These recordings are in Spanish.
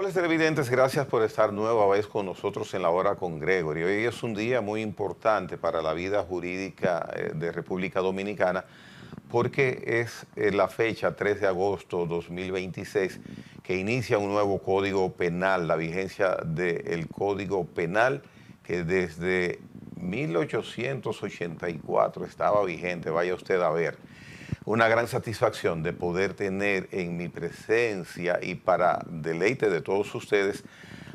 Amables televidentes, gracias por estar nueva vez con nosotros en La Hora con Gregory. Hoy es un día muy importante para la vida jurídica de República Dominicana porque es la fecha 3 de agosto 2026 que inicia un nuevo Código Penal, la vigencia del Código Penal que desde 1884 estaba vigente, vaya usted a ver. Una gran satisfacción de poder tener en mi presencia y para deleite de todos ustedes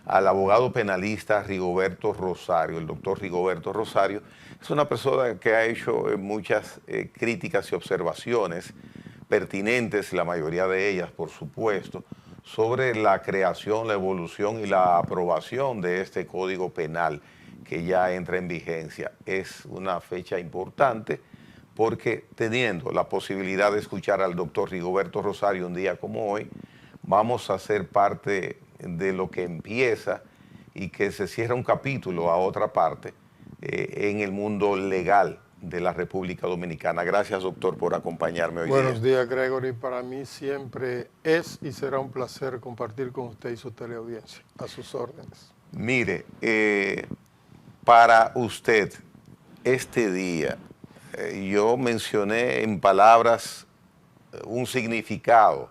al abogado penalista Rigoberto Rosario. El doctor Rigoberto Rosario es una persona que ha hecho muchas críticas y observaciones pertinentes, la mayoría de ellas por supuesto, sobre la creación, la evolución y la aprobación de este Código Penal que ya entra en vigencia. Es una fecha importante porque teniendo la posibilidad de escuchar al doctor Rigoberto Rosario un día como hoy, vamos a ser parte de lo que empieza y que se cierra un capítulo a otra parte en el mundo legal de la República Dominicana. Gracias, doctor, por acompañarme hoy. Buenos días, Gregory. Para mí siempre es y será un placer compartir con usted y su teleaudiencia. A sus órdenes. Mire, para usted, este día, yo mencioné en palabras un significado,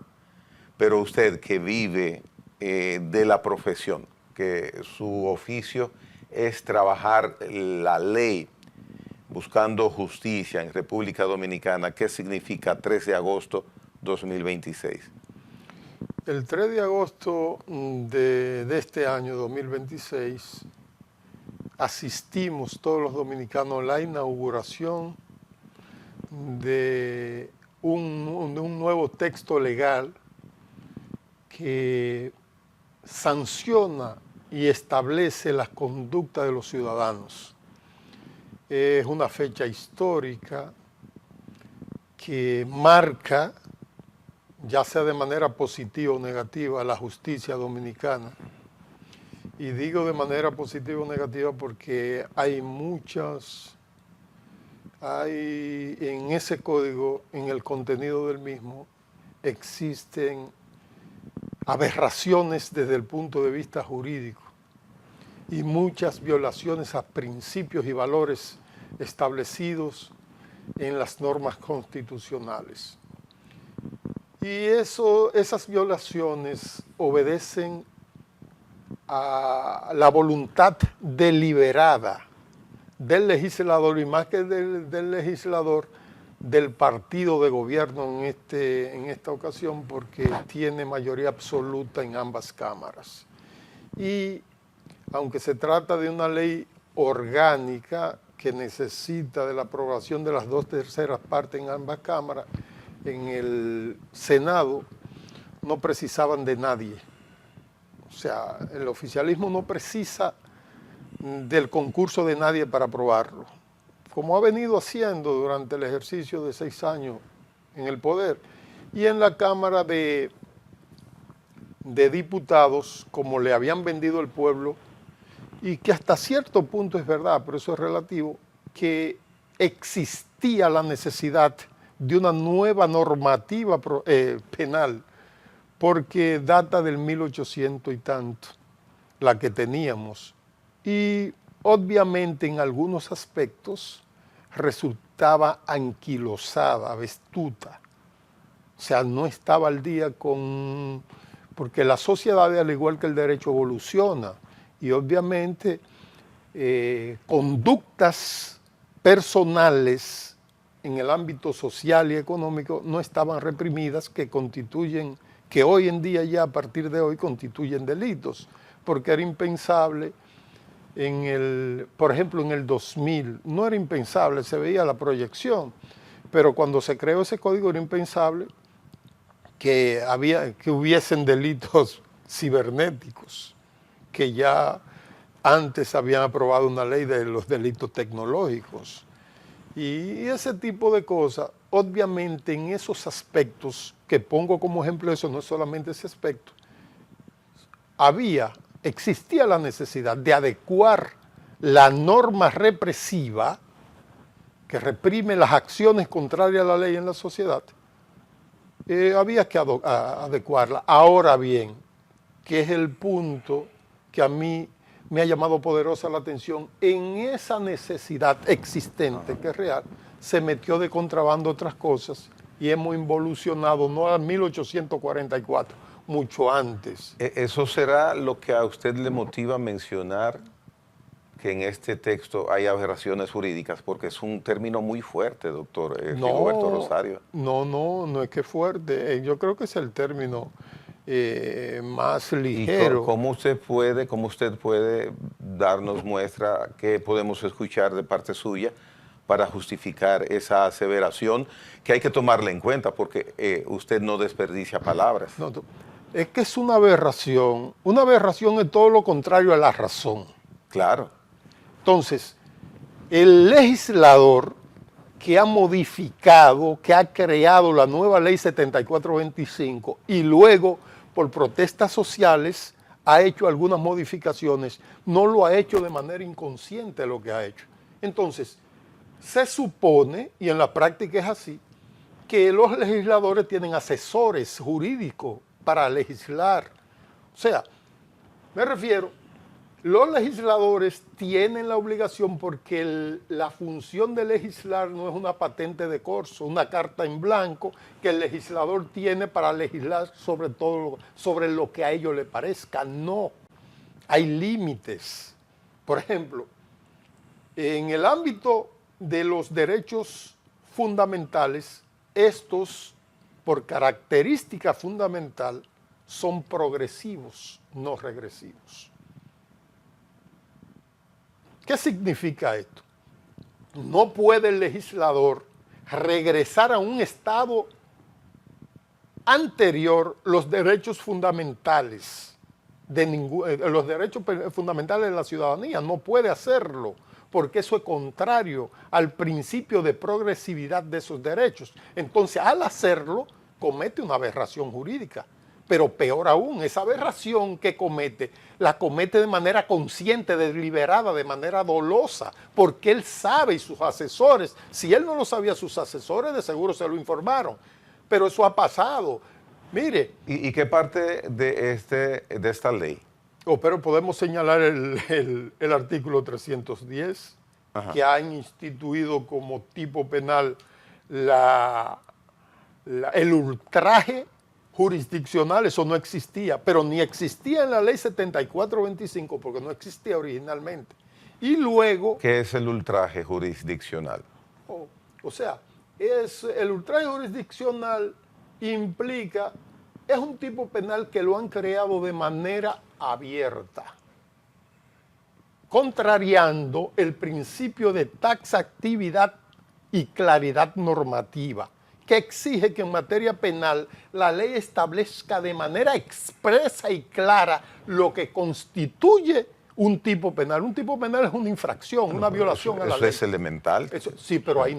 pero usted que vive de la profesión, que su oficio es trabajar la ley, buscando justicia en República Dominicana, ¿qué significa 3 de agosto 2026? El 3 de agosto de este año 2026 asistimos todos los dominicanos a la inauguración de un nuevo texto legal que sanciona y establece las conductas de los ciudadanos. Es una fecha histórica que marca, ya sea de manera positiva o negativa, la justicia dominicana. Y digo de manera positiva o negativa porque en ese código, en el contenido del mismo, existen aberraciones desde el punto de vista jurídico y muchas violaciones a principios y valores establecidos en las normas constitucionales. Y esas violaciones obedecen a la voluntad deliberada del legislador, y más que del legislador, del partido de gobierno en esta ocasión, porque tiene mayoría absoluta en ambas cámaras. Y aunque se trata de una ley orgánica que necesita de la aprobación de las 2/3 partes en ambas cámaras, en el Senado no precisaban de nadie. O sea, el oficialismo no precisa del concurso de nadie para aprobarlo, como ha venido haciendo durante el ejercicio de 6 años en el poder. Y en la Cámara de Diputados, como le habían vendido el pueblo, y que hasta cierto punto es verdad, pero eso es relativo, que existía la necesidad de una nueva normativa penal, porque data del 1800 y tanto, la que teníamos. Y obviamente en algunos aspectos resultaba anquilosada, avestuta. O sea, no estaba al día porque la sociedad, al igual que el derecho, evoluciona. Y obviamente conductas personales en el ámbito social y económico no estaban reprimidas, que hoy en día ya a partir de hoy constituyen delitos, porque era impensable por ejemplo en el 2000, no era impensable, se veía la proyección, pero cuando se creó ese código era impensable que hubiesen delitos cibernéticos, que ya antes habían aprobado una ley de los delitos tecnológicos. Y ese tipo de cosas, obviamente en esos aspectos, que pongo como ejemplo eso, no es solamente ese aspecto, existía la necesidad de adecuar la norma represiva que reprime las acciones contrarias a la ley en la sociedad, había que adecuarla. Ahora bien, que es el punto que a mí me ha llamado poderosa la atención, en esa necesidad existente que es real, se metió de contrabando otras cosas y hemos involucionado no a 1844, mucho antes. ¿Eso será lo que a usted le motiva a mencionar que en este texto hay aberraciones jurídicas? Porque es un término muy fuerte, doctor Rigoberto Rosario. No es que fuerte. Yo creo que es el término más ligero. ¿Y cómo usted puede darnos muestra que podemos escuchar de parte suya para justificar esa aseveración que hay que tomarla en cuenta, porque usted no desperdicia palabras? No, es que es una aberración. Una aberración es todo lo contrario a la razón. Claro. Entonces, el legislador que ha modificado, que ha creado la nueva ley 7425 y luego por protestas sociales ha hecho algunas modificaciones, no lo ha hecho de manera inconsciente lo que ha hecho. Entonces, se supone, y en la práctica es así, que los legisladores tienen asesores jurídicos para legislar. O sea, me refiero, los legisladores tienen la obligación porque la función de legislar no es una patente de corso, una carta en blanco que el legislador tiene para legislar sobre todo, sobre lo que a ellos le parezca. No, hay límites. Por ejemplo, en el ámbito de los derechos fundamentales, estos, por característica fundamental, son progresivos, no regresivos. ¿Qué significa esto? No puede el legislador regresar a un estado anterior los derechos fundamentales los derechos fundamentales de la ciudadanía. No puede hacerlo, porque eso es contrario al principio de progresividad de esos derechos. Entonces, al hacerlo, comete una aberración jurídica. Pero peor aún, esa aberración que comete, la comete de manera consciente, deliberada, de manera dolosa, porque él sabe y sus asesores, si él no lo sabía, sus asesores de seguro se lo informaron, pero eso ha pasado. Mire. ¿Y qué parte de esta ley? Pero podemos señalar el artículo 310, ajá, que han instituido como tipo penal el ultraje jurisdiccional. Eso no existía, pero ni existía en la ley 7425 porque no existía originalmente. Y luego... ¿Qué es el ultraje jurisdiccional? O sea, el ultraje jurisdiccional implica, es un tipo penal que lo han creado de manera abierta, contrariando el principio de taxatividad y claridad normativa, que exige que en materia penal la ley establezca de manera expresa y clara lo que constituye un tipo penal. Un tipo penal es una infracción, una violación a la ley. Eso es elemental. Sí, pero ahí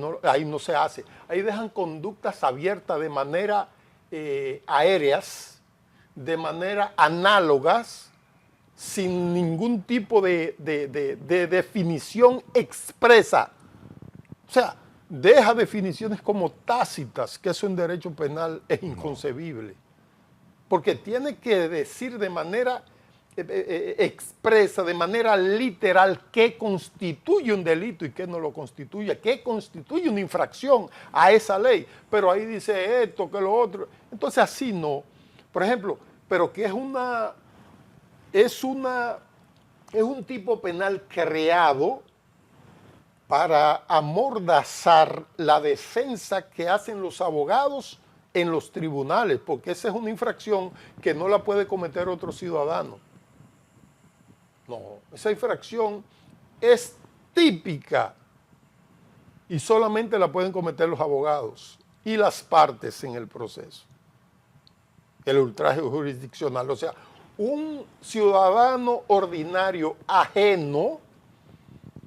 no se hace. Ahí dejan conductas abiertas de manera aéreas, de manera análogas, sin ningún tipo de definición expresa. O sea, deja definiciones como tácitas, que eso en derecho penal es inconcebible. Porque tiene que decir de manera expresa, de manera literal, qué constituye un delito y qué no lo constituye, qué constituye una infracción a esa ley. Pero ahí dice esto, que lo otro. Entonces así no. Por ejemplo, pero que es un tipo penal creado para amordazar la defensa que hacen los abogados en los tribunales, porque esa es una infracción que no la puede cometer otro ciudadano. No, esa infracción es típica y solamente la pueden cometer los abogados y las partes en el proceso. El ultraje jurisdiccional, o sea, un ciudadano ordinario ajeno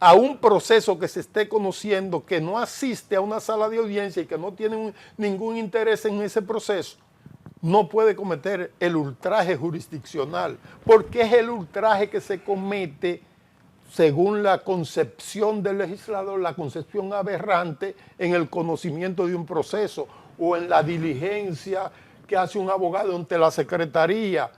a un proceso que se esté conociendo, que no asiste a una sala de audiencia y que no tiene ningún interés en ese proceso, no puede cometer el ultraje jurisdiccional, porque es el ultraje que se comete según la concepción del legislador, la concepción aberrante en el conocimiento de un proceso o en la diligencia que hace un abogado ante la secretaría.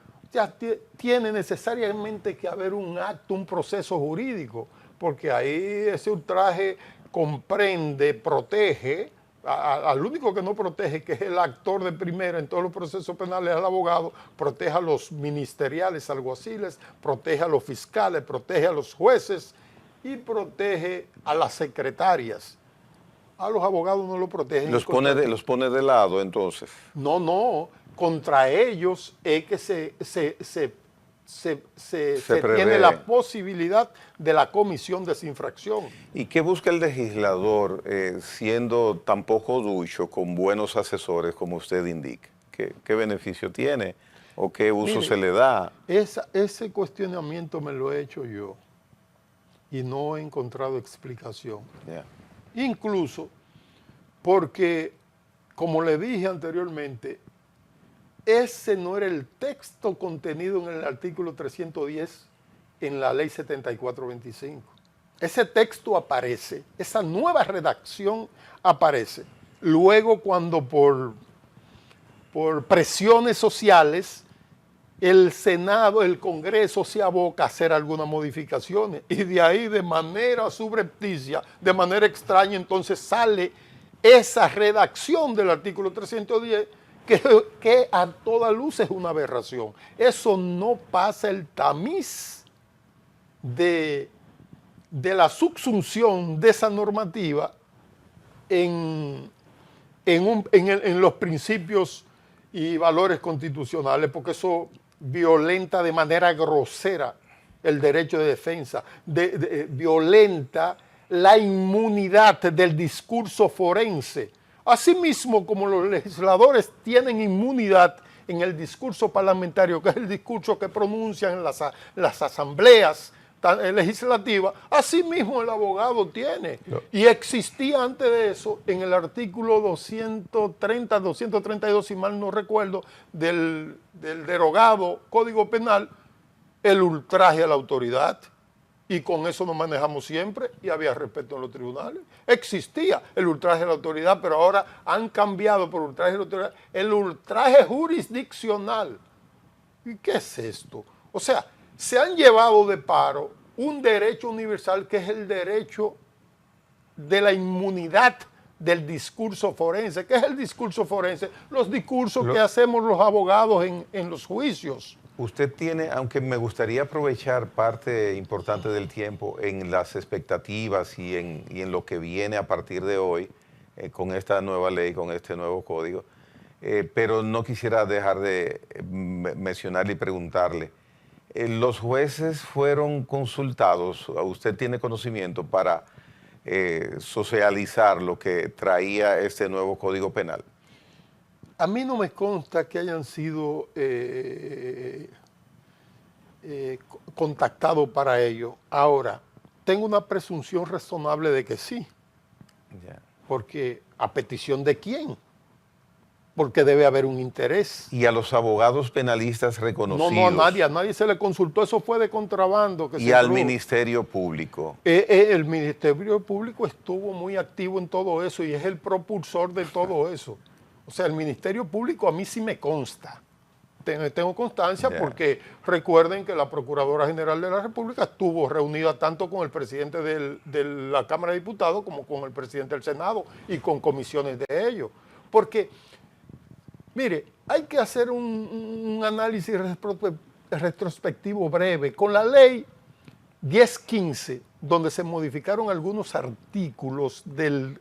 tiene necesariamente que haber un acto, un proceso jurídico, porque ahí ese ultraje comprende, protege, al único que no protege, que es el actor de primera en todos los procesos penales, al abogado, protege a los ministeriales, alguaciles, protege a los fiscales, protege a los jueces y protege a las secretarias. A los abogados no lo protegen. Los pone de lado, entonces. No, contra ellos es que se tiene la posibilidad de la comisión de esa infracción. ¿Y qué busca el legislador siendo tan poco ducho, con buenos asesores como usted indica? ¿Qué beneficio tiene o qué uso se le da? Ese cuestionamiento me lo he hecho yo y no he encontrado explicación. Yeah. Incluso porque, como le dije anteriormente, ese no era el texto contenido en el artículo 310 en la ley 7425. Ese texto aparece, esa nueva redacción aparece. Luego, cuando por presiones sociales, el Senado, el Congreso se aboca a hacer algunas modificaciones y de ahí de manera subrepticia, de manera extraña, entonces sale esa redacción del artículo 310 que a toda luz es una aberración. Eso no pasa el tamiz de la subsunción de esa normativa en los principios y valores constitucionales, porque eso violenta de manera grosera el derecho de defensa, violenta la inmunidad del discurso forense. Asimismo, como los legisladores tienen inmunidad en el discurso parlamentario, que es el discurso que pronuncian las asambleas legislativas, asimismo el abogado tiene. No. Y existía antes de eso, en el artículo 230, 232, si mal no recuerdo, del derogado Código Penal, el ultraje a la autoridad. Y con eso nos manejamos siempre y había respeto en los tribunales. Existía el ultraje a la autoridad, pero ahora han cambiado por ultraje a la autoridad el ultraje jurisdiccional. ¿Y qué es esto? O sea, se han llevado de paro un derecho universal que es el derecho de la inmunidad del discurso forense. ¿Qué es el discurso forense? Los discursos que hacemos los abogados en los juicios. Usted tiene, aunque me gustaría aprovechar parte importante del tiempo en las expectativas y en lo que viene a partir de hoy con esta nueva ley, con este nuevo código, pero no quisiera dejar de mencionarle y preguntarle, ¿los jueces fueron consultados? ¿Usted tiene conocimiento para socializar lo que traía este nuevo Código Penal? A mí no me consta que hayan sido contactados para ello. Ahora, tengo una presunción razonable de que sí. Yeah. Porque, ¿a petición de quién? Porque debe haber un interés. ¿Y a los abogados penalistas reconocidos? No, a nadie se le consultó, eso fue de contrabando. ¿Y al Ministerio Público? El Ministerio Público estuvo muy activo en todo eso y es el propulsor de todo eso. O sea, el Ministerio Público a mí sí me consta. Tengo constancia porque recuerden que la Procuradora General de la República estuvo reunida tanto con el presidente de la Cámara de Diputados como con el presidente del Senado y con comisiones de ellos. Porque, mire, hay que hacer un análisis retrospectivo breve. Con la ley 1015, donde se modificaron algunos artículos del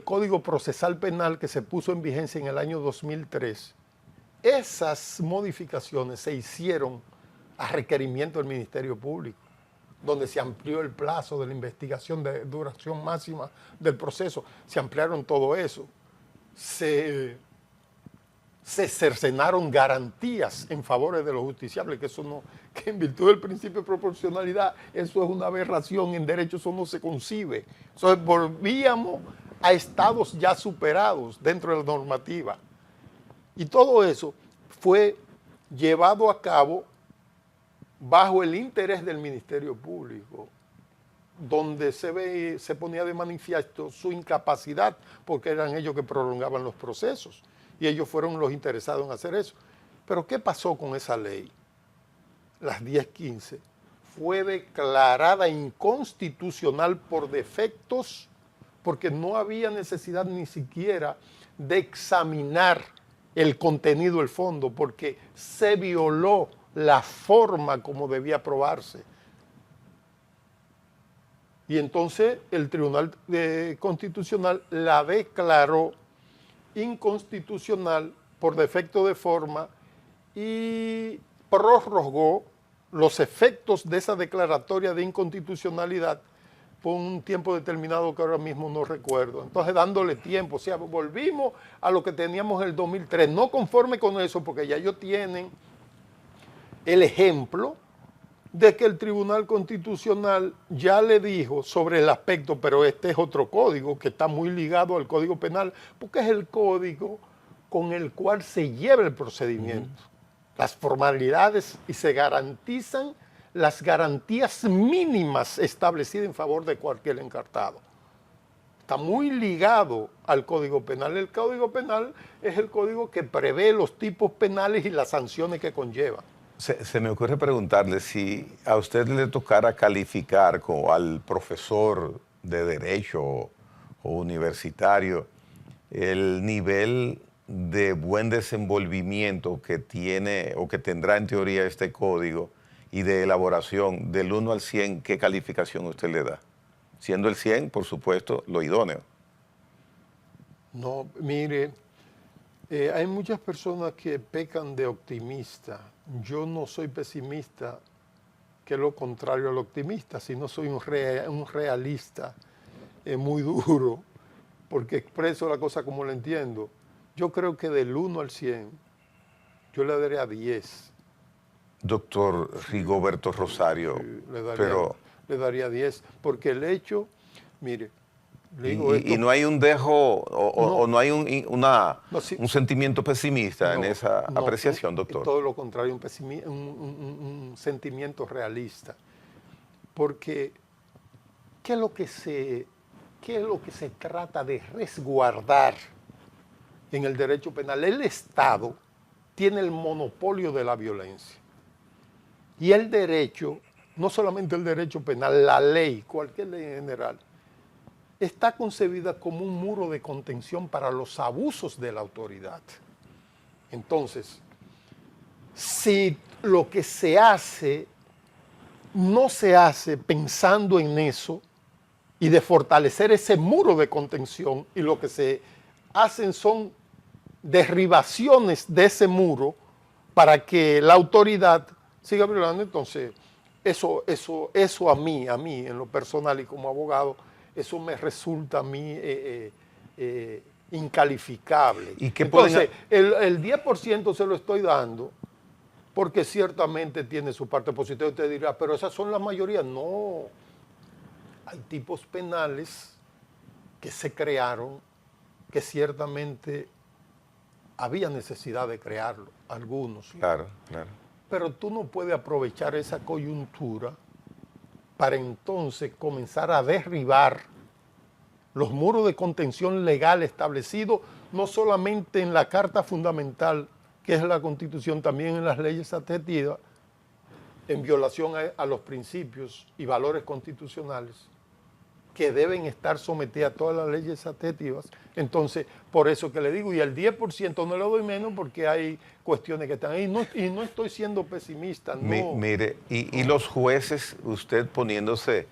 Código Procesal Penal que se puso en vigencia en el año 2003, esas modificaciones se hicieron a requerimiento del Ministerio Público, donde se amplió el plazo de la investigación de duración máxima del proceso, se ampliaron todo eso, se cercenaron garantías en favor de los justiciables, que eso no, que en virtud del principio de proporcionalidad, eso es una aberración, en derecho eso no se concibe. Entonces volvíamos a estados ya superados dentro de la normativa. Y todo eso fue llevado a cabo bajo el interés del Ministerio Público, donde se ponía de manifiesto su incapacidad, porque eran ellos que prolongaban los procesos, y ellos fueron los interesados en hacer eso. Pero ¿qué pasó con esa ley? las 1015, fue declarada inconstitucional por defectos, porque no había necesidad ni siquiera de examinar el contenido del fondo, porque se violó la forma como debía aprobarse. Y entonces el Tribunal Constitucional la declaró inconstitucional por defecto de forma y prorrogó los efectos de esa declaratoria de inconstitucionalidad por un tiempo determinado que ahora mismo no recuerdo. Entonces dándole tiempo, o sea, volvimos a lo que teníamos en el 2003, no conforme con eso, porque ya ellos tienen el ejemplo de que el Tribunal Constitucional ya le dijo sobre el aspecto, pero este es otro código que está muy ligado al Código Penal, porque es el código con el cual se lleva el procedimiento, las formalidades, y se garantizan las garantías mínimas establecidas en favor de cualquier encartado. Está muy ligado al Código Penal. El Código Penal es el código que prevé los tipos penales y las sanciones que conllevan. Se me ocurre preguntarle si a usted le tocara calificar como al profesor de Derecho o universitario el nivel de buen desenvolvimiento que tiene o que tendrá en teoría este código y de elaboración del 1 al 100, ¿qué calificación usted le da? Siendo el 100, por supuesto, lo idóneo. No, mire, hay muchas personas que pecan de optimista. Yo no soy pesimista, que es lo contrario al optimista, sino soy un realista muy duro, porque expreso la cosa como la entiendo. Yo creo que del 1 al 100, yo le daría 10. Doctor Rigoberto Rosario, le daría 10, porque el hecho, mire, le digo y, esto, y no hay un dejo o no hay sí, un sentimiento pesimista en esa apreciación, doctor. Todo lo contrario, un sentimiento realista. Porque, ¿qué es lo que se trata de resguardar en el derecho penal? El Estado tiene el monopolio de la violencia. Y el derecho, no solamente el derecho penal, la ley, cualquier ley en general, está concebida como un muro de contención para los abusos de la autoridad. Entonces, si lo que se hace no se hace pensando en eso y de fortalecer ese muro de contención, y lo que se hacen son derribaciones de ese muro para que la autoridad siga violando, entonces eso a mí, en lo personal y como abogado, eso me resulta a mí incalificable. ¿Y qué entonces, el 10% se lo estoy dando porque ciertamente tiene su parte positiva. Usted dirá, pero esas son la mayoría. No, hay tipos penales que se crearon que ciertamente había necesidad de crearlo, algunos. Claro, claro. Pero tú no puedes aprovechar esa coyuntura para entonces comenzar a derribar los muros de contención legal establecidos no solamente en la Carta Fundamental, que es la Constitución, también en las leyes adjetivas, en violación a los principios y valores constitucionales que deben estar sometidas a todas las leyes adjetivas. Entonces, por eso que le digo, y el 10% no le doy menos porque hay cuestiones que están ahí, y no estoy siendo pesimista. No. Mire, y los jueces, usted poniéndose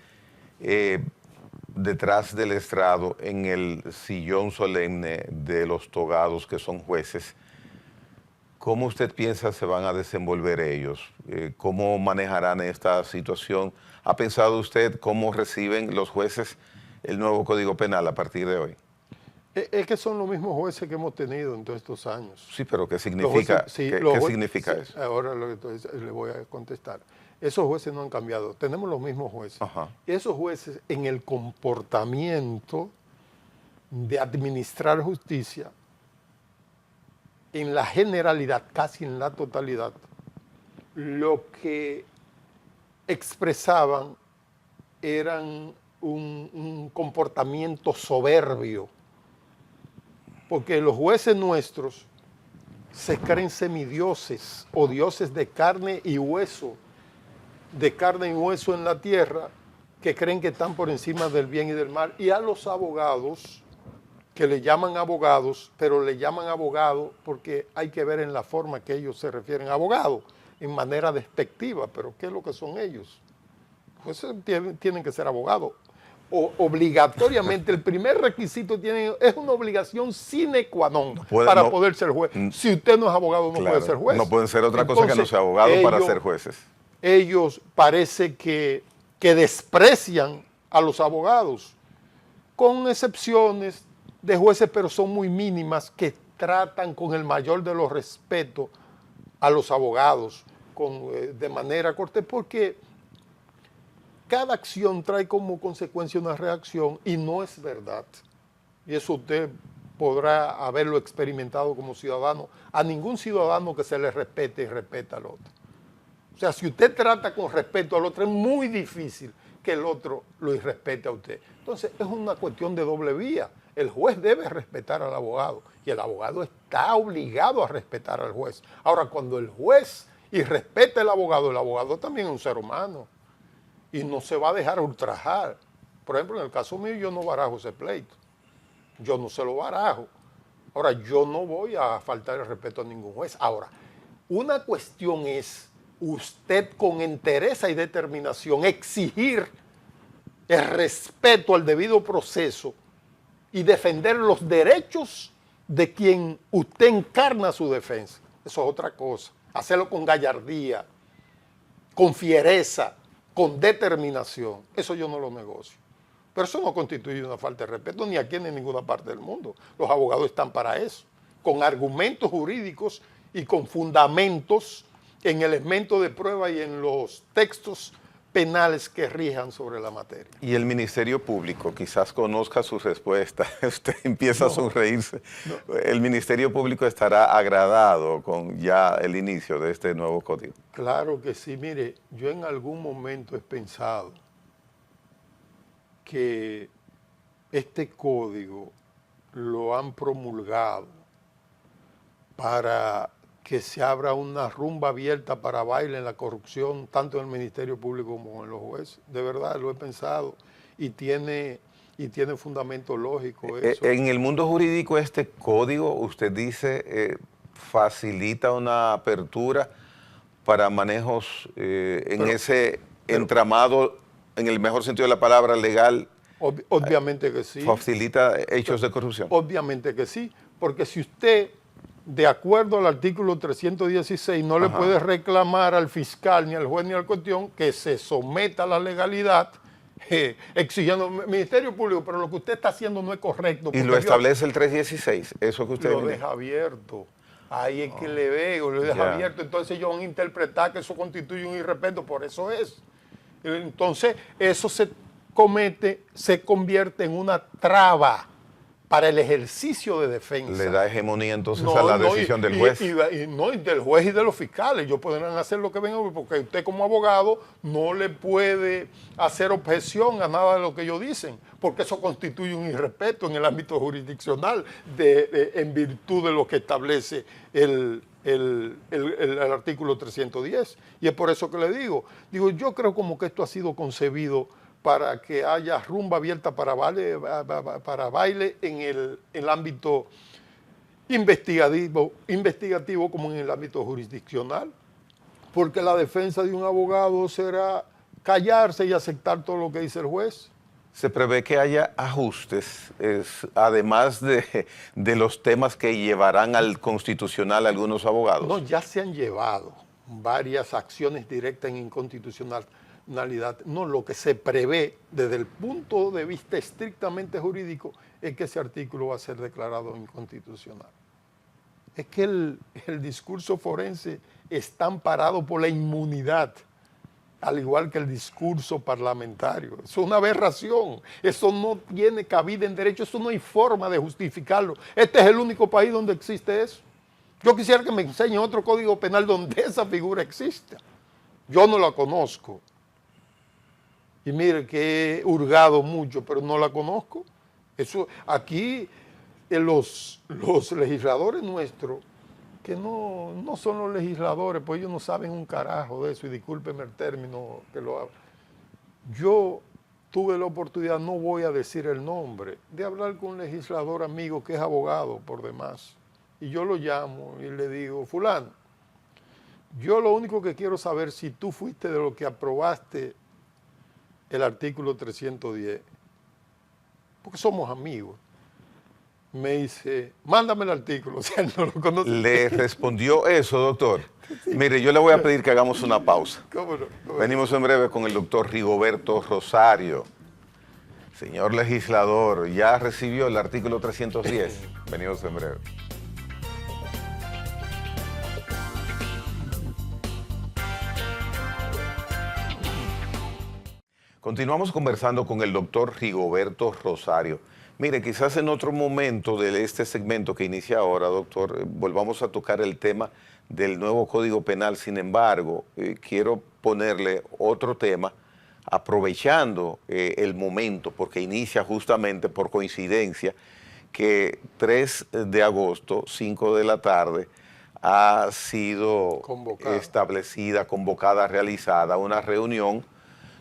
detrás del estrado en el sillón solemne de los togados que son jueces, ¿cómo usted piensa se van a desenvolver ellos? ¿Cómo manejarán esta situación? ¿Ha pensado usted cómo reciben los jueces el nuevo Código Penal a partir de hoy? Es que son los mismos jueces que hemos tenido en todos estos años. Sí, pero ¿qué significa, ¿qué significa eso? Ahora le voy a contestar. Esos jueces no han cambiado. Tenemos los mismos jueces. Ajá. Esos jueces en el comportamiento de administrar justicia, en la generalidad, casi en la totalidad, lo que expresaban eran un comportamiento soberbio, porque los jueces nuestros se creen semidioses o dioses de carne y hueso, de carne y hueso en la tierra que creen que están por encima del bien y del mal, y a los abogados, que le llaman abogados, pero le llaman abogado porque hay que ver en la forma que ellos se refieren a abogado, en manera despectiva, pero ¿qué es lo que son ellos? Pues tienen que ser abogados. Obligatoriamente, el primer requisito es una obligación sine qua non para poder ser juez. Si usted no es abogado, no puede ser juez. No pueden ser otra cosa que no sea abogado para ser jueces. Ellos parece que desprecian a los abogados, con excepciones de jueces, pero son muy mínimas, que tratan con el mayor de los respetos a los abogados de manera cortés, porque cada acción trae como consecuencia una reacción y no es verdad. Y eso usted podrá haberlo experimentado como ciudadano. A ningún ciudadano que se le respete y respeta al otro. O sea, si usted trata con respeto al otro, es muy difícil que el otro lo irrespete a usted. Entonces, es una cuestión de doble vía. El juez debe respetar al abogado y el abogado está obligado a respetar al juez. Ahora, cuando el juez irrespeta al abogado también es un ser humano y no se va a dejar ultrajar. Por ejemplo, en el caso mío, yo no barajo ese pleito. Yo no se lo barajo. Ahora, yo no voy a faltar el respeto a ningún juez. Ahora, una cuestión es usted con entereza y determinación exigir el respeto al debido proceso y defender los derechos de quien usted encarna su defensa. Eso es otra cosa. Hacerlo con gallardía, con fiereza, con determinación. Eso yo no lo negocio. Pero eso no constituye una falta de respeto ni aquí ni en ninguna parte del mundo. Los abogados están para eso, con argumentos jurídicos y con fundamentos en elementos de prueba y en los textos penales que rijan sobre la materia. Y el Ministerio Público, quizás conozca su respuesta, usted empieza a sonreírse. No. El Ministerio Público estará agradado con ya el inicio de este nuevo código. Claro que sí. Mire, yo en algún momento he pensado que este código lo han promulgado para que se abra una rumba abierta para baile en la corrupción, tanto en el Ministerio Público como en los jueces. De verdad, lo he pensado y tiene fundamento lógico eso. En el mundo jurídico, este código, usted dice, facilita una apertura para manejos en ese entramado, en el mejor sentido de la palabra, legal. Obviamente que sí. ¿Facilita hechos de corrupción? Obviamente que sí, porque si usted, de acuerdo al artículo 316, no le puede reclamar al fiscal, ni al juez, ni al cuestión que se someta a la legalidad, exigiendo Ministerio Público, pero lo que usted está haciendo no es correcto. Y lo establece el 316, eso que usted lo deja abierto. Ahí es que le veo, lo deja abierto. Entonces ellos van a interpretar que eso constituye un irrespeto, por eso es. Entonces eso se convierte en una traba para el ejercicio de defensa. Le da hegemonía entonces a la decisión del juez. Y del juez y de los fiscales. Ellos podrán hacer lo que vengan, porque usted como abogado no le puede hacer objeción a nada de lo que ellos dicen, porque eso constituye un irrespeto en el ámbito jurisdiccional en virtud de lo que establece el artículo 310. Y es por eso que le digo, yo creo como que esto ha sido concebido para que haya rumba abierta para baile en el ámbito investigativo como en el ámbito jurisdiccional, porque la defensa de un abogado será callarse y aceptar todo lo que dice el juez. Se prevé que haya ajustes, además de los temas que llevarán al constitucional algunos abogados. No, ya se han llevado varias acciones directas en inconstitucionalidad. No, lo que se prevé desde el punto de vista estrictamente jurídico es que ese artículo va a ser declarado inconstitucional. Es que el discurso forense está amparado por la inmunidad, al igual que el discurso parlamentario. Eso es una aberración, eso no tiene cabida en derecho, eso no hay forma de justificarlo. Este es el único país donde existe eso. Yo quisiera que me enseñen otro código penal donde esa figura exista. Yo no la conozco. Y mire que he hurgado mucho, pero no la conozco. Eso, aquí los legisladores nuestros que no son los legisladores, pues ellos no saben un carajo de eso, y discúlpeme el término que lo hago. Yo tuve la oportunidad, no voy a decir el nombre, de hablar con un legislador amigo que es abogado por demás. Y yo lo llamo y le digo, fulano, yo lo único que quiero saber si tú fuiste de lo que aprobaste el artículo 310, porque somos amigos. Me dice, mándame el artículo, o sea, él no lo conoce. ¿Le respondió eso, doctor? Mire, yo le voy a pedir que hagamos una pausa. ¿Cómo no? Venimos en breve con el doctor Rigoberto Rosario. Señor legislador, ¿ya recibió el artículo 310? Venimos en breve. Continuamos conversando con el doctor Rigoberto Rosario. Mire, quizás en otro momento de este segmento que inicia ahora, doctor, volvamos a tocar el tema del nuevo Código Penal. Sin embargo, quiero ponerle otro tema, aprovechando el momento, porque inicia justamente por coincidencia que 3 de agosto, 5 de la tarde, ha sido convocada, realizada una reunión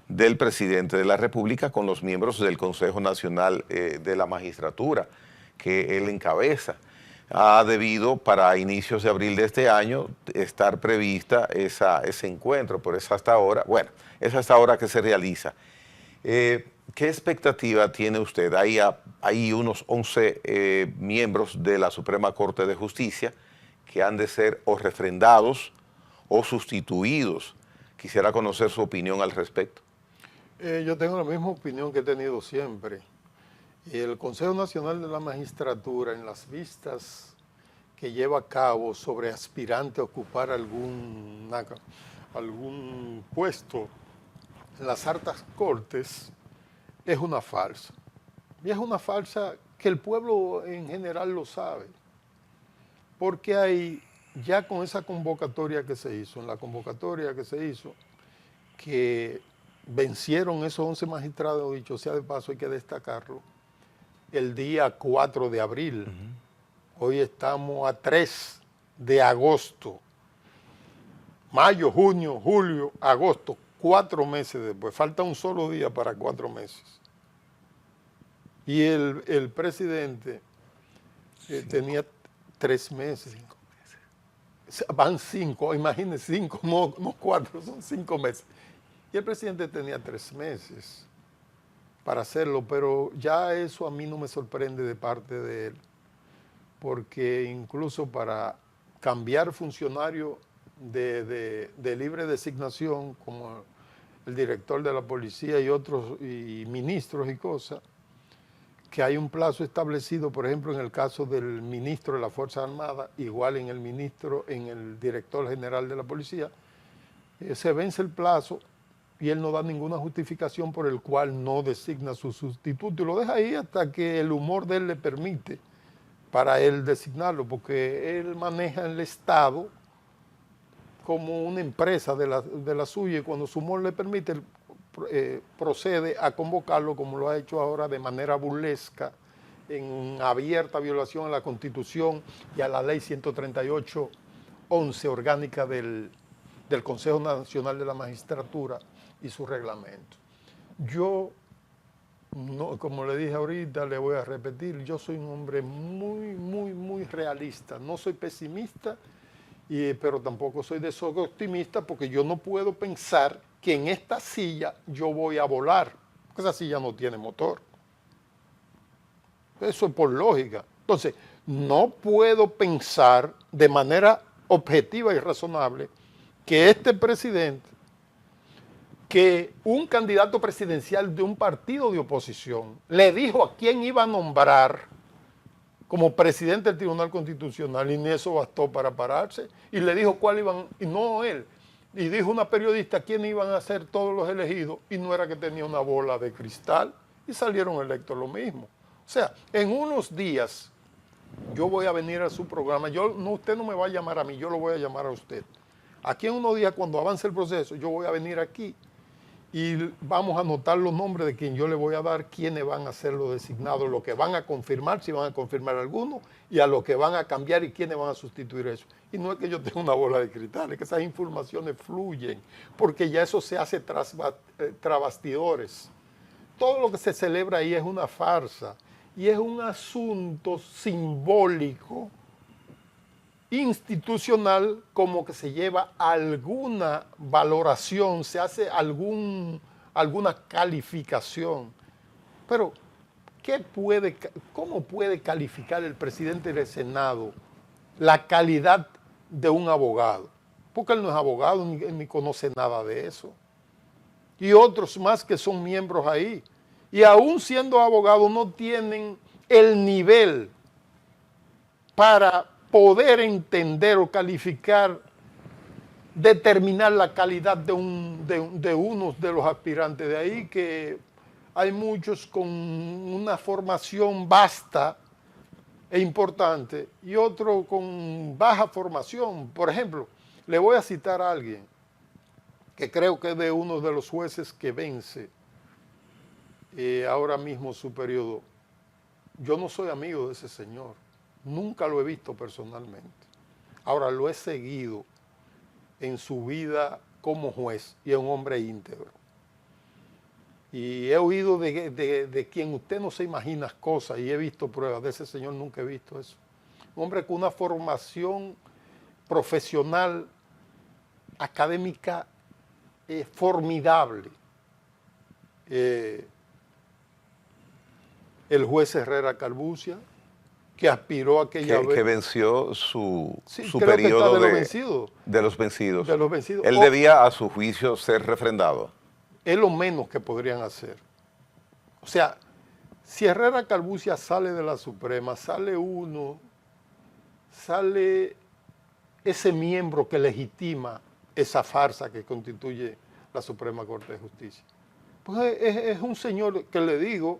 del presidente de la República con los miembros del Consejo Nacional de la Magistratura, que él encabeza. Ha debido para inicios de abril de este año estar prevista ese encuentro, pero es hasta ahora, bueno, es hasta ahora que se realiza. ¿Qué expectativa tiene usted? Hay unos 11 miembros de la Suprema Corte de Justicia que han de ser o refrendados o sustituidos. Quisiera conocer su opinión al respecto. Yo tengo la misma opinión que he tenido siempre. El Consejo Nacional de la Magistratura, en las vistas que lleva a cabo sobre aspirante a ocupar algún puesto en las altas cortes, es una farsa. Y es una farsa que el pueblo en general lo sabe. Porque hay, ya con esa convocatoria que se hizo, en la convocatoria que se hizo, que vencieron esos 11 magistrados, dicho sea de paso, hay que destacarlo, el día 4 de abril. Hoy estamos a 3 de agosto. Mayo, junio, julio, agosto, 4 meses después. Falta un solo día para 4 meses. Y el presidente tenía 3 meses. 5 meses. Van 5, imagínense, 5, no 4, son 5 meses. Y el presidente tenía 3 meses para hacerlo, pero ya eso a mí no me sorprende de parte de él, porque incluso para cambiar funcionario de libre designación, como el director de la policía y otros, y ministros y cosas, que hay un plazo establecido, por ejemplo, en el caso del ministro de la Fuerza Armada, igual en el director general de la policía, se vence el plazo y él no da ninguna justificación por el cual no designa su sustituto y lo deja ahí hasta que el humor de él le permite para él designarlo, porque él maneja el Estado como una empresa de la suya y cuando su humor le permite, procede a convocarlo como lo ha hecho ahora de manera burlesca, en abierta violación a la Constitución y a la Ley 138-11 orgánica del Consejo Nacional de la Magistratura y su reglamento. Yo, no, como le dije ahorita, le voy a repetir, yo soy un hombre muy realista. No soy pesimista, pero tampoco soy optimista, porque yo no puedo pensar que en esta silla yo voy a volar, porque esa silla no tiene motor. Eso es por lógica. Entonces, no puedo pensar de manera objetiva y razonable que este presidente, que un candidato presidencial de un partido de oposición le dijo a quién iba a nombrar como presidente del Tribunal Constitucional, y ni eso bastó para pararse, y le dijo cuál iban, y no él, y dijo una periodista quién iban a ser todos los elegidos, y no era que tenía una bola de cristal, y salieron electos lo mismo. O sea, en unos días yo voy a venir a su programa, usted no me va a llamar a mí, yo lo voy a llamar a usted. Aquí en unos días, cuando avance el proceso, yo voy a venir aquí y vamos a anotar los nombres de quien yo le voy a dar, quiénes van a ser los designados, lo que van a confirmar, si van a confirmar algunos, y a lo que van a cambiar y quiénes van a sustituir eso. Y no es que yo tenga una bola de cristal, es que esas informaciones fluyen, porque ya eso se hace tras bastidores. Todo lo que se celebra ahí es una farsa y es un asunto simbólico, institucional, como que se lleva alguna valoración, se hace alguna calificación. Pero, ¿cómo puede calificar el presidente del Senado la calidad de un abogado? Porque él no es abogado ni conoce nada de eso. Y otros más que son miembros ahí. Y aún siendo abogados no tienen el nivel para poder entender o calificar, determinar la calidad de unos de los aspirantes. De ahí que hay muchos con una formación vasta e importante y otros con baja formación. Por ejemplo, le voy a citar a alguien que creo que es de uno de los jueces que vence ahora mismo su periodo. Yo no soy amigo de ese señor. Nunca lo he visto personalmente. Ahora lo he seguido en su vida como juez y es un hombre íntegro. Y he oído de quien usted no se imagina cosas y he visto pruebas. De ese señor nunca he visto eso. Un hombre con una formación profesional, académica formidable. El juez Herrera Calbuccia, que aspiró a aquella vez. Que venció su Creo periodo que está de los vencidos. De los vencidos. Él debía, a su juicio, ser refrendado. Es lo menos que podrían hacer. O sea, si Herrera Calbuccia sale de la Suprema, sale ese miembro que legitima esa farsa que constituye la Suprema Corte de Justicia. Pues es un señor que le digo,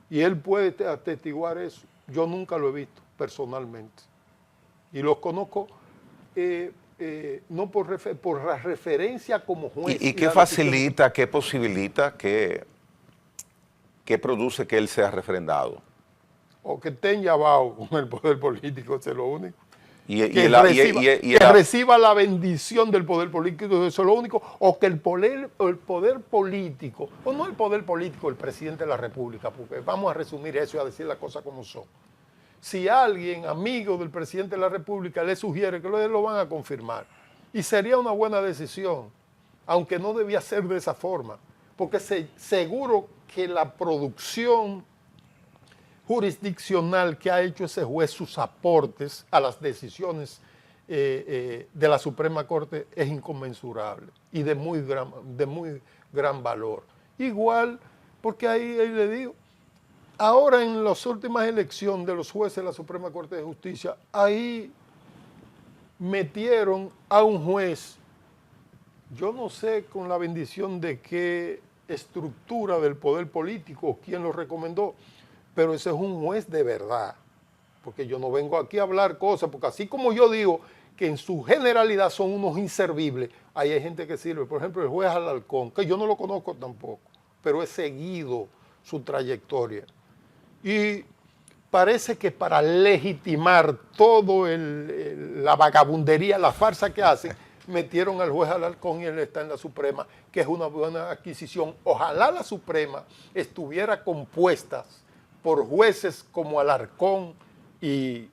y él puede atestiguar eso. Yo nunca lo he visto personalmente. Y los conozco no por la referencia como juez. ¿Y qué facilita, qué posibilita, qué produce que él sea refrendado? O que esté enllavado con el poder político, eso es lo único. Que reciba la bendición del poder político, eso es lo único. O que el poder político, o no el poder político, el presidente de la República, porque vamos a resumir eso y a decir las cosas como son. Si alguien, amigo del presidente de la República, le sugiere que lo van a confirmar. Y sería una buena decisión, aunque no debía ser de esa forma, porque seguro que la producción jurisdiccional que ha hecho ese juez, sus aportes a las decisiones de la Suprema Corte es inconmensurable y de muy gran valor. Igual, porque ahí le digo, ahora en las últimas elecciones de los jueces de la Suprema Corte de Justicia, ahí metieron a un juez, yo no sé con la bendición de qué estructura del poder político o quién lo recomendó, pero ese es un juez de verdad, porque yo no vengo aquí a hablar cosas, porque así como yo digo que en su generalidad son unos inservibles, ahí hay gente que sirve. Por ejemplo, el juez Alarcón, que yo no lo conozco tampoco, pero he seguido su trayectoria. Y parece que para legitimar todo la vagabundería, la farsa que hacen, metieron al juez Alarcón y él está en la Suprema, que es una buena adquisición. Ojalá la Suprema estuviera compuesta por jueces como Alarcón y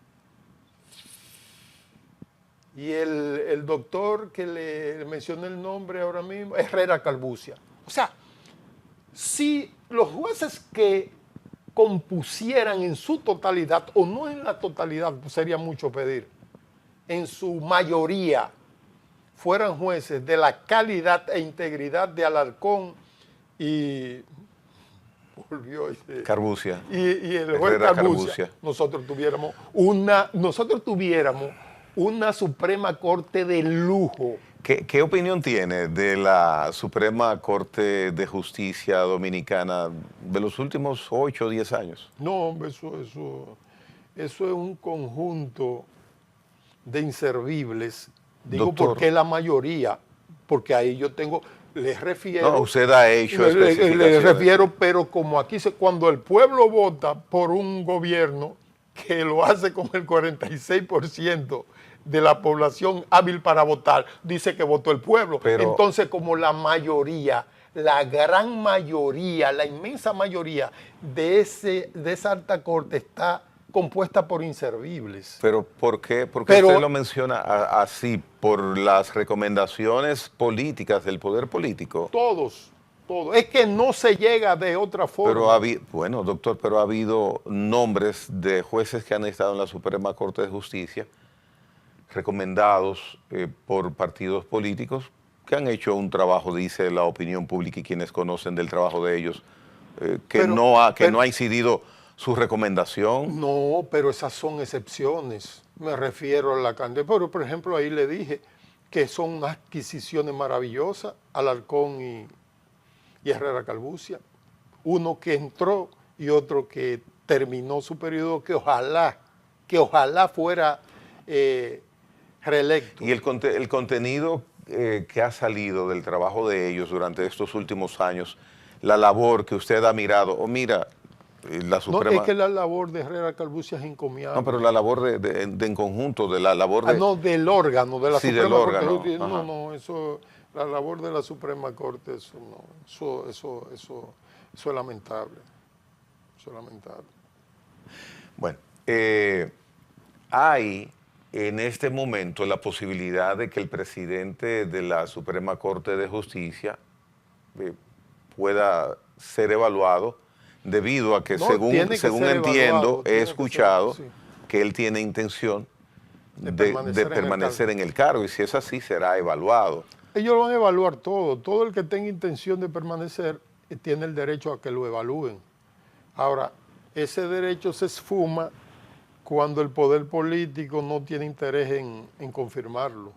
el doctor que le mencioné el nombre ahora mismo, Herrera Calbuccia. O sea, si los jueces que compusieran en su totalidad, o no en la totalidad, pues sería mucho pedir, en su mayoría fueran jueces de la calidad e integridad de Alarcón y Calbuccia. Y el juez Calbuccia, nosotros tuviéramos una Suprema Corte de lujo. ¿Qué opinión tiene de la Suprema Corte de Justicia Dominicana de los últimos 8 o 10 años? No, eso es un conjunto de inservibles. Digo, doctor, porque la mayoría, porque ahí yo tengo, Les refiero... No, usted ha hecho Le especificaciones. refiero, pero como aquí, cuando el pueblo vota por un gobierno que lo hace con el 46% de la población hábil para votar, dice que votó el pueblo. Pero, entonces, como la mayoría, la gran mayoría, la inmensa mayoría de esa alta corte está compuesta por inservibles. pero ¿por qué Pero- usted lo menciona así? ¿Por las recomendaciones políticas del poder político? Todos. Es que no se llega de otra forma. Pero bueno, doctor, pero ha habido nombres de jueces que han estado en la Suprema Corte de Justicia recomendados por partidos políticos que han hecho un trabajo, dice la opinión pública y quienes conocen del trabajo de ellos, que no ha incidido su recomendación. No, pero esas son excepciones. Me refiero a la cantidad. Pero, por ejemplo, ahí le dije que son unas adquisiciones maravillosas, Alarcón y Herrera Calbuccia. Uno que entró y otro que terminó su periodo, que ojalá fuera reelecto. Y el contenido que ha salido del trabajo de ellos durante estos últimos años, la labor que usted ha mirado, o mira, la Suprema... No, es que la labor de Herrera Calbuccia es encomiable. No, pero la labor de en conjunto, de la labor de... no, del órgano, de la Sí, Suprema del órgano. Corte. Ajá. No, eso, la labor de la Suprema Corte, eso no, eso es lamentable. Eso es lamentable. Bueno, hay en este momento la posibilidad de que el presidente de la Suprema Corte de Justicia pueda ser evaluado debido a que No, según tiene que ser entiendo, evaluado, he tiene que ser, escuchado sí. que él tiene intención De de permanecer en el cargo, y si es así será evaluado. Ellos lo van a evaluar todo. Todo el que tenga intención de permanecer tiene el derecho a que lo evalúen. Ahora, ese derecho se esfuma cuando el poder político no tiene interés en confirmarlo.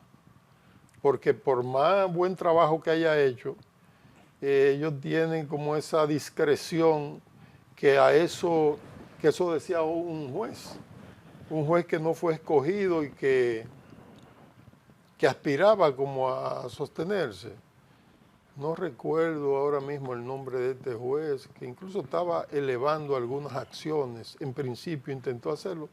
Porque por más buen trabajo que haya hecho, ellos tienen como esa discreción que eso decía un juez que no fue escogido y que aspiraba como a sostenerse. No recuerdo ahora mismo el nombre de este juez, que incluso estaba elevando algunas acciones. En principio intentó hacerlo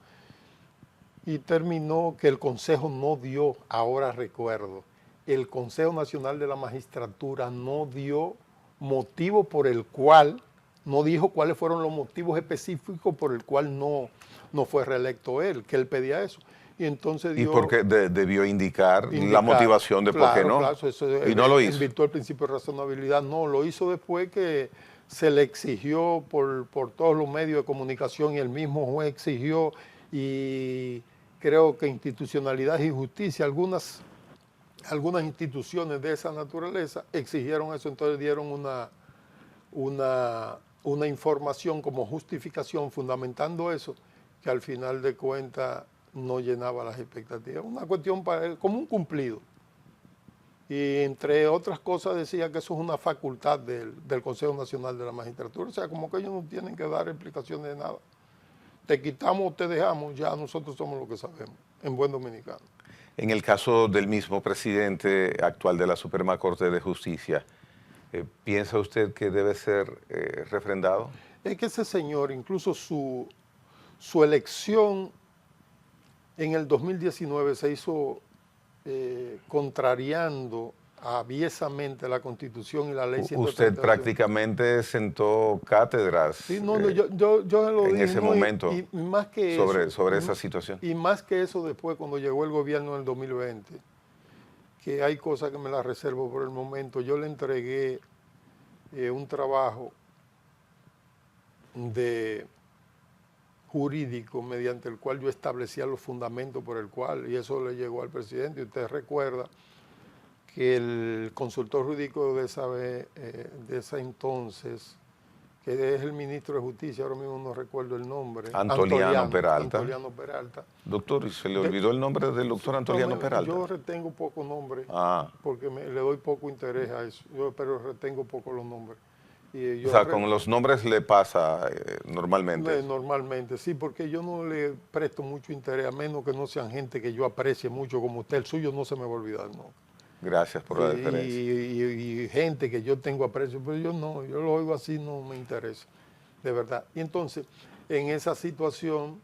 y terminó que el Consejo no dio, ahora recuerdo, el Consejo Nacional de la Magistratura no dio motivo por el cual, no dijo cuáles fueron los motivos específicos por el cual no fue reelecto él, que él pedía eso. Y entonces dio... Y porque debió indicar la motivación de por qué no. Claro, eso, y no lo hizo. Invitó el principio de razonabilidad. No, lo hizo después que se le exigió por todos los medios de comunicación y el mismo juez exigió, y creo que Institucionalidad y Justicia, algunas instituciones de esa naturaleza exigieron eso, entonces dieron una información como justificación fundamentando eso, que al final de cuentas no llenaba las expectativas. Una cuestión para él, como un cumplido. Y entre otras cosas decía que eso es una facultad del Consejo Nacional de la Magistratura. O sea, como que ellos no tienen que dar explicaciones de nada. Te quitamos o te dejamos, ya nosotros somos lo que sabemos, en buen dominicano. En el caso del mismo presidente actual de la Suprema Corte de Justicia, ¿piensa usted que debe ser refrendado? Es que ese señor, incluso su elección en el 2019 se hizo contrariando aviesamente la Constitución y la Ley 138. Usted prácticamente sentó cátedras Sí, yo lo en dije, ese momento y más que sobre esa situación. Y más que eso después, cuando llegó el gobierno en el 2020, que hay cosas que me las reservo por el momento, yo le entregué un trabajo jurídico mediante el cual yo establecía los fundamentos por el cual, y eso le llegó al presidente. Y usted recuerda que el consultor jurídico de esa entonces, que es el ministro de Justicia, ahora mismo no recuerdo el nombre. Antoliano Peralta. Antoliano Peralta. Doctor, ¿y se le olvidó el nombre del doctor Antoliano Peralta? Yo retengo poco nombre, porque le doy poco interés a eso, pero retengo poco los nombres. Y o sea, con los nombres le pasa normalmente. Normalmente, sí, porque yo no le presto mucho interés, a menos que no sean gente que yo aprecie mucho como usted. El suyo no se me va a olvidar, ¿no? Gracias por la y, diferencia. y gente que yo tengo aprecio, pero yo no, yo lo oigo así, no me interesa, de verdad. Y entonces, en esa situación,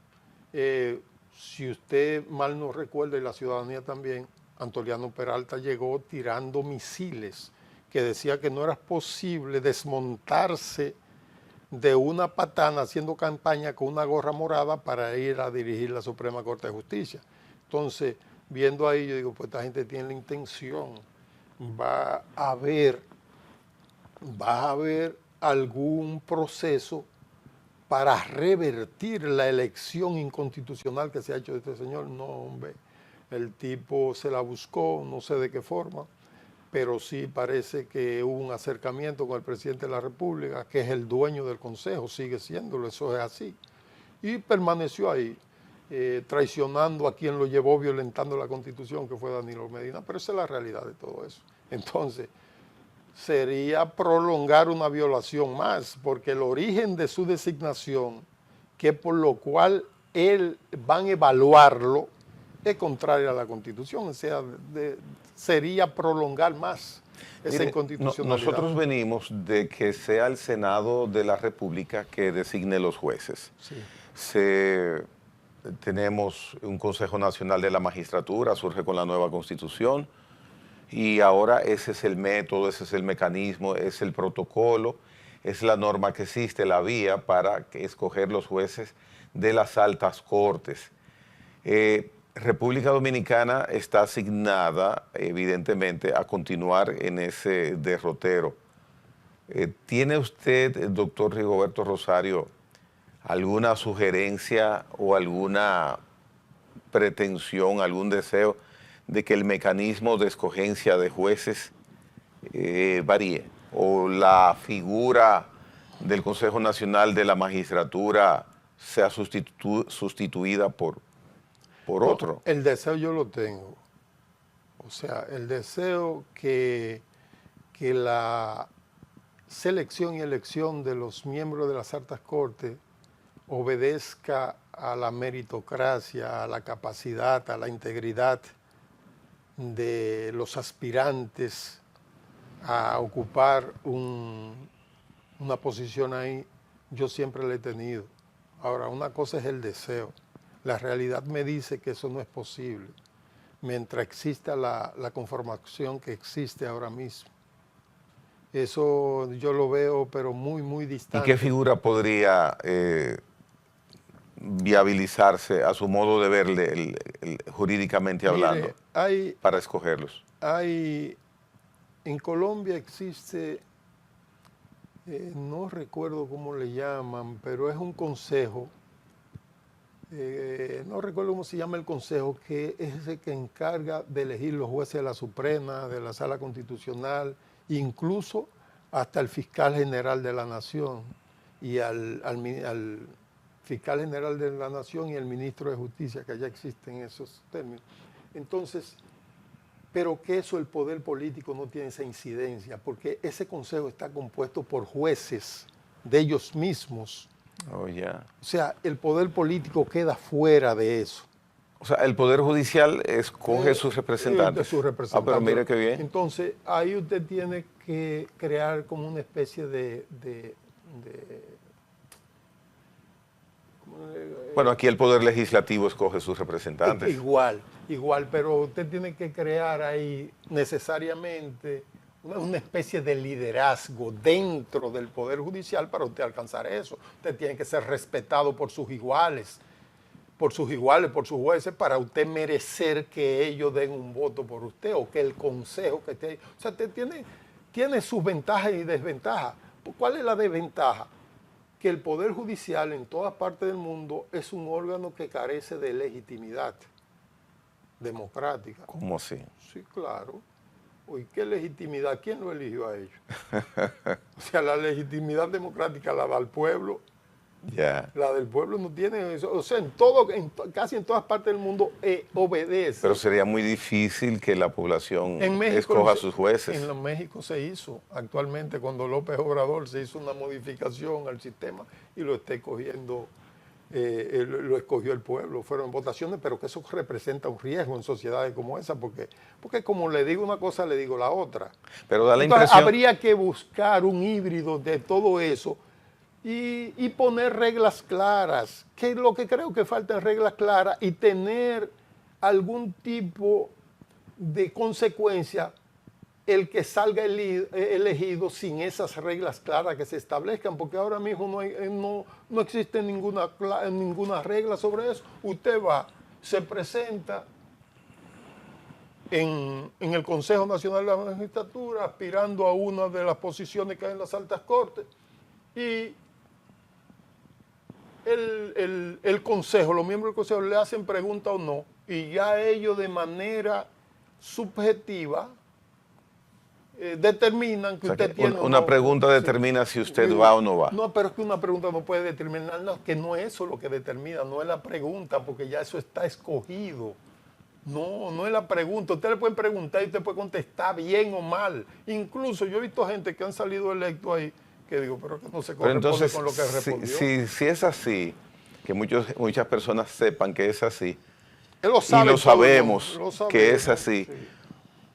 si usted mal no recuerda, y la ciudadanía también, Antoliano Peralta llegó tirando misiles que decía que no era posible desmontarse de una patana haciendo campaña con una gorra morada para ir a dirigir la Suprema Corte de Justicia. Entonces, viendo ahí, yo digo, pues esta gente tiene la intención, va a haber algún proceso para revertir la elección inconstitucional que se ha hecho de este señor. No, hombre, el tipo se la buscó, no sé de qué forma, pero sí parece que hubo un acercamiento con el presidente de la República, que es el dueño del Consejo, sigue siéndolo, eso es así. Y permaneció ahí, traicionando a quien lo llevó, violentando la Constitución, que fue Danilo Medina, pero esa es la realidad de todo eso. Entonces, sería prolongar una violación más, porque el origen de su designación, que por lo cual van a evaluarlo, es contrario a la Constitución, o sea, sería prolongar más esa Mire, inconstitucionalidad. nosotros venimos de que sea el Senado de la República que designe los jueces. Sí. Tenemos un Consejo Nacional de la Magistratura, surge con la nueva Constitución, y ahora ese es el método, ese es el mecanismo, es el protocolo, es la norma que existe, la vía para escoger los jueces de las altas cortes. República Dominicana está asignada, evidentemente, a continuar en ese derrotero. ¿Tiene usted, doctor Rigoberto Rosario, alguna sugerencia o alguna pretensión, algún deseo de que el mecanismo de escogencia de jueces varíe? ¿O la figura del Consejo Nacional de la Magistratura sea sustituida por otro? El deseo yo lo tengo. O sea, el deseo que la selección y elección de los miembros de las altas cortes obedezca a la meritocracia, a la capacidad, a la integridad de los aspirantes a ocupar una posición ahí, yo siempre la he tenido. Ahora, una cosa es el deseo. La realidad me dice que eso no es posible mientras exista la conformación que existe ahora mismo. Eso yo lo veo, pero muy, muy ¿Y distante. qué figura podría viabilizarse a su modo de verle jurídicamente hablando? Mire, para escogerlos? En Colombia existe, no recuerdo cómo le llaman, pero es un consejo, no recuerdo cómo se llama el consejo, que es el que encarga de elegir los jueces de la Suprema, de la Sala Constitucional, incluso hasta el fiscal general de la Nación y al fiscal general de la Nación y el ministro de Justicia, que ya existen esos términos. Entonces, pero que eso el poder político no tiene esa incidencia, porque ese consejo está compuesto por jueces de ellos mismos. Oh, yeah. O sea, el poder político queda fuera de eso. O sea, el Poder Judicial escoge sus representantes. De sus representantes. Ah, pero mire qué bien. Entonces, ahí usted tiene que crear como una especie Bueno, aquí el Poder Legislativo escoge sus representantes. Igual, pero usted tiene que crear ahí necesariamente una especie de liderazgo dentro del Poder Judicial para usted alcanzar eso. Usted tiene que ser respetado por sus iguales, por sus jueces, para usted merecer que ellos den un voto por usted o que el consejo que esté ahí. O sea, usted tiene sus ventajas y desventajas. ¿Cuál es la desventaja? Que el Poder Judicial en todas partes del mundo es un órgano que carece de legitimidad democrática. ¿Cómo así? Sí, claro. Uy, ¿qué legitimidad? ¿Quién lo eligió a ellos? O sea, la legitimidad democrática la da el pueblo. Yeah. La del pueblo no tiene eso. O sea, casi en todas partes del mundo obedece. Pero sería muy difícil que la población escoja a sus jueces. En México se hizo. Actualmente, cuando López Obrador se hizo una modificación al sistema y lo está escogiendo lo escogió el pueblo, fueron votaciones, pero que eso representa un riesgo en sociedades como esa, porque como le digo una cosa, le digo la otra. Pero da la Entonces, impresión... habría que buscar un híbrido de todo eso y poner reglas claras, que lo que creo que faltan reglas claras y tener algún tipo de consecuencia el que salga elegido sin esas reglas claras que se establezcan, porque ahora mismo no existe ninguna regla sobre eso. Usted va, se presenta en el Consejo Nacional de la Magistratura, aspirando a una de las posiciones que hay en las altas cortes, y el Consejo, los miembros del Consejo le hacen pregunta o no, y ya ellos de manera subjetiva determinan que usted tiene una pregunta determina si usted va o no va. No, pero es que una pregunta no puede determinar nada, que no es eso lo que determina, no es la pregunta, porque ya eso está escogido. No es la pregunta. Usted le pueden preguntar y usted puede contestar bien o mal. Incluso yo he visto gente que han salido electos ahí que digo, pero que no se corresponde con lo que respondió. Si es así, que muchas personas sepan que es así, Él lo sabe, y lo sabemos que es ¿no? así, Sí.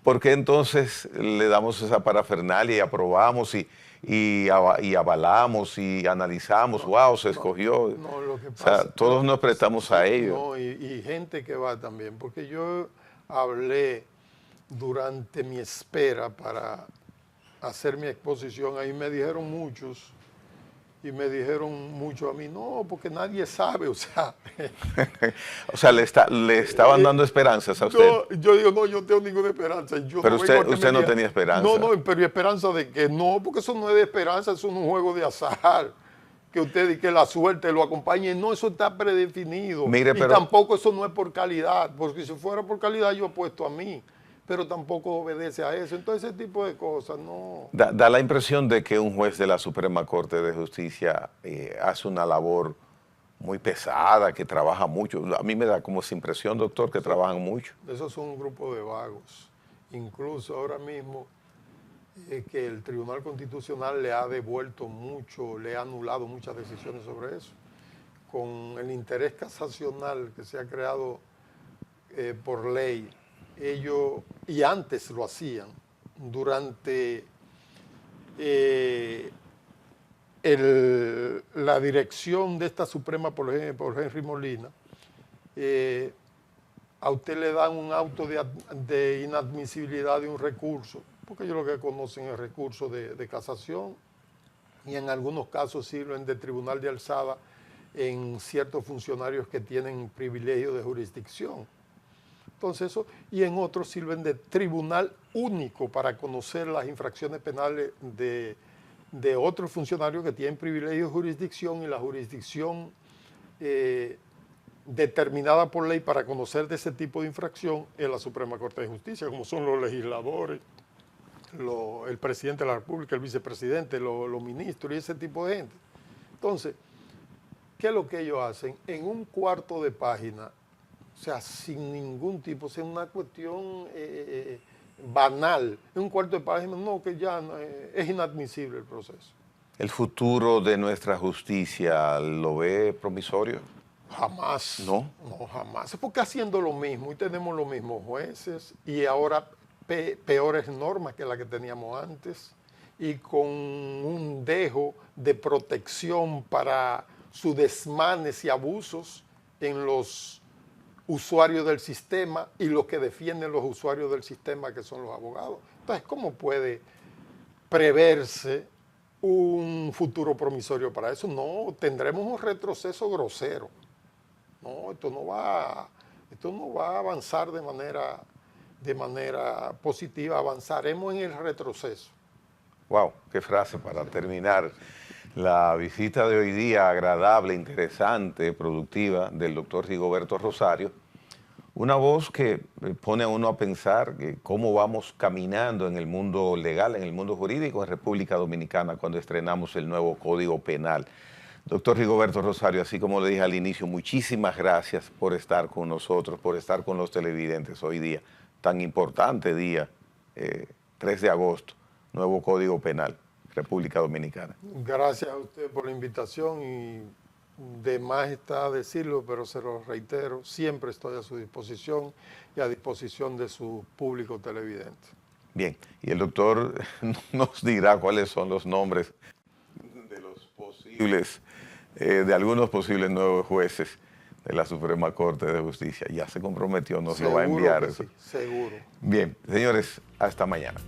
¿por qué entonces le damos esa parafernalia y aprobamos y avalamos y analizamos? ¡Wow! Se escogió. No, lo que O sea, pasa, todos nos prestamos a ello. No, y gente que va también, porque yo hablé durante mi espera para hacer mi exposición, ahí me dijeron muchos, y me dijeron mucho a mí, no, porque nadie sabe, o sea... O sea, le estaban dando esperanzas a usted. Yo digo, no, yo no tengo ninguna esperanza. Pero usted no tenía esperanza. No, pero esperanza de que no, porque eso no es de esperanza, eso es un juego de azar. Que usted y que la suerte lo acompañe, no, eso está predefinido. Mire, y tampoco eso no es por calidad, porque si fuera por calidad yo apuesto a mí, pero tampoco obedece a eso. Entonces ese tipo de cosas no... Da la impresión de que un juez de la Suprema Corte de Justicia hace una labor muy pesada, que trabaja mucho. A mí me da como esa impresión, doctor, que trabajan mucho. Esos son un grupo de vagos. Incluso ahora mismo que el Tribunal Constitucional le ha devuelto mucho, le ha anulado muchas decisiones sobre eso. Con el interés casacional que se ha creado por ley, ellos, y antes lo hacían, durante la dirección de esta Suprema por Henry Molina, a usted le dan un auto de inadmisibilidad de un recurso, porque ellos lo que conocen es recurso de casación, y en algunos casos sirven de tribunal de alzada en ciertos funcionarios que tienen privilegio de jurisdicción. Entonces eso, y en otros sirven de tribunal único para conocer las infracciones penales de otros funcionarios que tienen privilegio de jurisdicción, y la jurisdicción determinada por ley para conocer de ese tipo de infracción es la Suprema Corte de Justicia, como son los legisladores, el presidente de la República, el vicepresidente, los ministros y ese tipo de gente. Entonces, ¿qué es lo que ellos hacen? En un cuarto de página, o sea, sin ningún tipo, o sea, una cuestión banal, en un cuarto de página, no, que ya es inadmisible el proceso. ¿El futuro de nuestra justicia lo ve promisorio? Jamás. ¿No? No, jamás. Es porque haciendo lo mismo y tenemos los mismos jueces y ahora peores normas que las que teníamos antes y con un dejo de protección para sus desmanes y abusos en los usuarios del sistema y los que defienden los usuarios del sistema, que son los abogados. Entonces, ¿cómo puede preverse un futuro promisorio para eso? No, tendremos un retroceso grosero. No, esto no va a avanzar de manera positiva, avanzaremos en el retroceso. Wow, qué frase para terminar la visita de hoy día, agradable, interesante, productiva, del doctor Rigoberto Rosario. Una voz que pone a uno a pensar que cómo vamos caminando en el mundo legal, en el mundo jurídico en República Dominicana cuando estrenamos el nuevo Código Penal. Doctor Rigoberto Rosario, así como le dije al inicio, muchísimas gracias por estar con nosotros, por estar con los televidentes hoy día, tan importante día, 3 de agosto, nuevo Código Penal, República Dominicana. Gracias a usted por la invitación y de más está decirlo, pero se lo reitero, siempre estoy a su disposición y a disposición de su público televidente. Bien, y el doctor nos dirá cuáles son los nombres de los posibles, de algunos posibles nuevos jueces de la Suprema Corte de Justicia. Ya se comprometió, nos lo va a enviar. Sí, seguro. Bien, señores, hasta mañana.